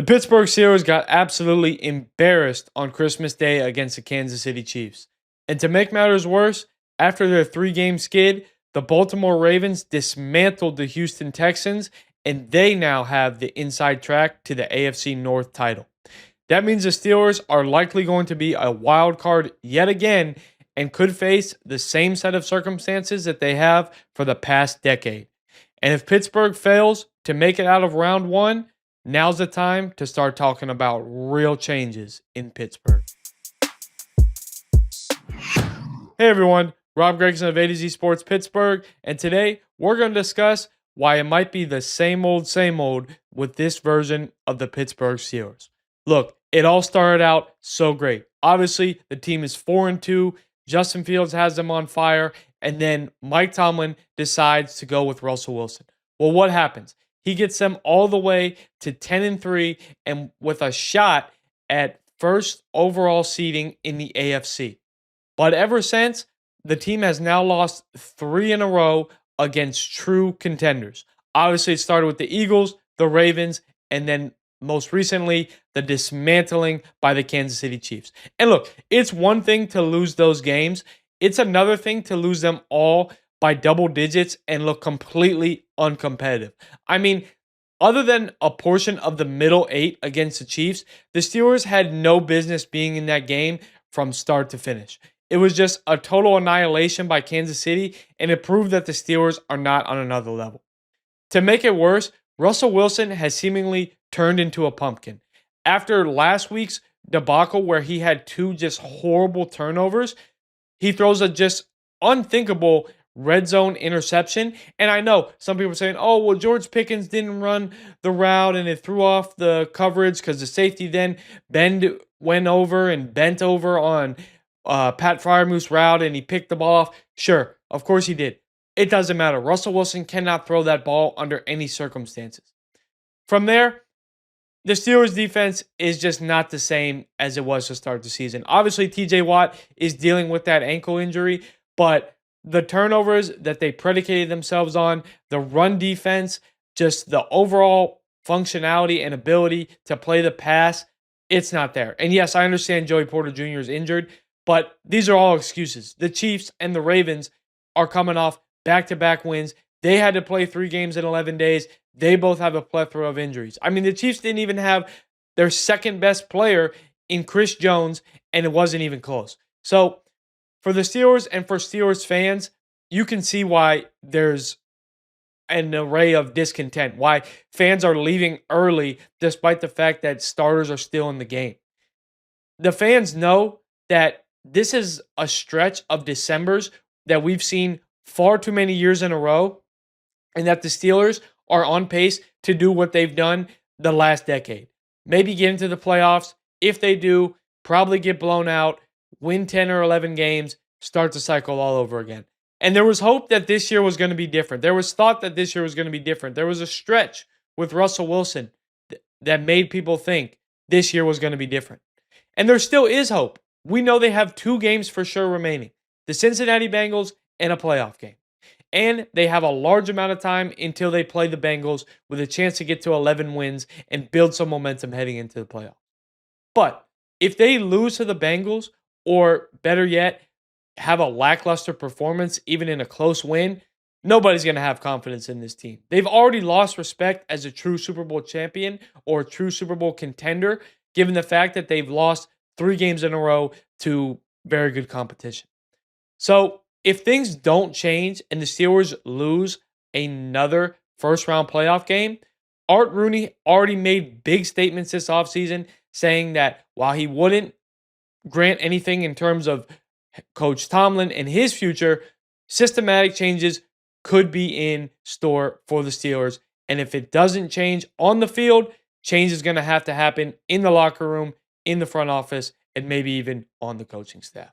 Pittsburgh Steelers got absolutely embarrassed on Christmas Day against the Kansas City Chiefs. And to make matters worse, after their 3-game skid, the Baltimore Ravens dismantled the Houston Texans, and they now have the inside track to the AFC North title. That means the Steelers are likely going to be a wild card yet again and could face the same set of circumstances that they have for the past decade. And if Pittsburgh fails to make it out of round one, now's the time to start talking about real changes in Pittsburgh. Hey everyone, Rob Gregson of A to Z Sports Pittsburgh, and today we're going to discuss why it might be the same old with this version of the Pittsburgh Steelers. Look, it all started out so great. Obviously, the team is 4-2. Justin Fields has them on fire, and then Mike Tomlin decides to go with Russell Wilson. Well, what happens? He gets them all the way to 10-3 and with a shot at first overall seeding in the AFC. But ever since, the team has now lost 3 in a row against true contenders. Obviously, it started with the Eagles, the Ravens, and then most recently, the dismantling by the Kansas City Chiefs. And look, it's one thing to lose those games. It's another thing to lose them all by double digits and look completely uncompetitive. I mean, other than a portion of the middle 8 against the Chiefs, the Steelers had no business being in that game from start to finish. It was just a total annihilation by Kansas City, and it proved that the Steelers are not on another level. To make it worse, Russell Wilson has seemingly turned into a pumpkin. After last week's debacle where he had 2 just horrible turnovers, he throws a just unthinkable red zone interception. And I know some people are saying, oh, well, George Pickens didn't run the route and it threw off the coverage because the safety then went over and bent over on Pat Freiermuth's route and he picked the ball off. Sure, of course he did. It doesn't matter. Russell Wilson cannot throw that ball under any circumstances. From there, the Steelers' defense is just not the same as it was to start the season. Obviously, TJ Watt is dealing with that ankle injury, but the turnovers that they predicated themselves on, the run defense, just the overall functionality and ability to play the pass, it's not there. And yes, I understand Joey Porter Jr. is injured, but these are all excuses. The Chiefs and the Ravens are coming off back-to-back wins. They had to play 3 games in 11 days. They both have a plethora of injuries. I mean, the Chiefs didn't even have their second-best player in Chris Jones, and it wasn't even close. So, for the Steelers and for Steelers fans, you can see why there's an array of discontent, why fans are leaving early despite the fact that starters are still in the game. The fans know that this is a stretch of Decembers that we've seen far too many years in a row, and that the Steelers are on pace to do what they've done the last decade. Maybe get into the playoffs. If they do, probably get blown out, win 10 or 11 games, start the cycle all over again. And there was hope that this year was going to be different. There was thought that this year was going to be different. There was a stretch with Russell Wilson that made people think this year was going to be different. And there still is hope. We know they have 2 games for sure remaining. The Cincinnati Bengals and a playoff game. And they have a large amount of time until they play the Bengals with a chance to get to 11 wins and build some momentum heading into the playoffs. But if they lose to the Bengals, or better yet, have a lackluster performance even in a close win, nobody's going to have confidence in this team. They've already lost respect as a true Super Bowl champion or a true Super Bowl contender, given the fact that they've lost 3 games in a row to very good competition. So, if things don't change and the Steelers lose another first-round playoff game, Art Rooney already made big statements this offseason saying that while he wouldn't grant anything in terms of Coach Tomlin and his future, systematic changes could be in store for the Steelers. And if it doesn't change on the field, change is going to have to happen in the locker room, in the front office, and maybe even on the coaching staff.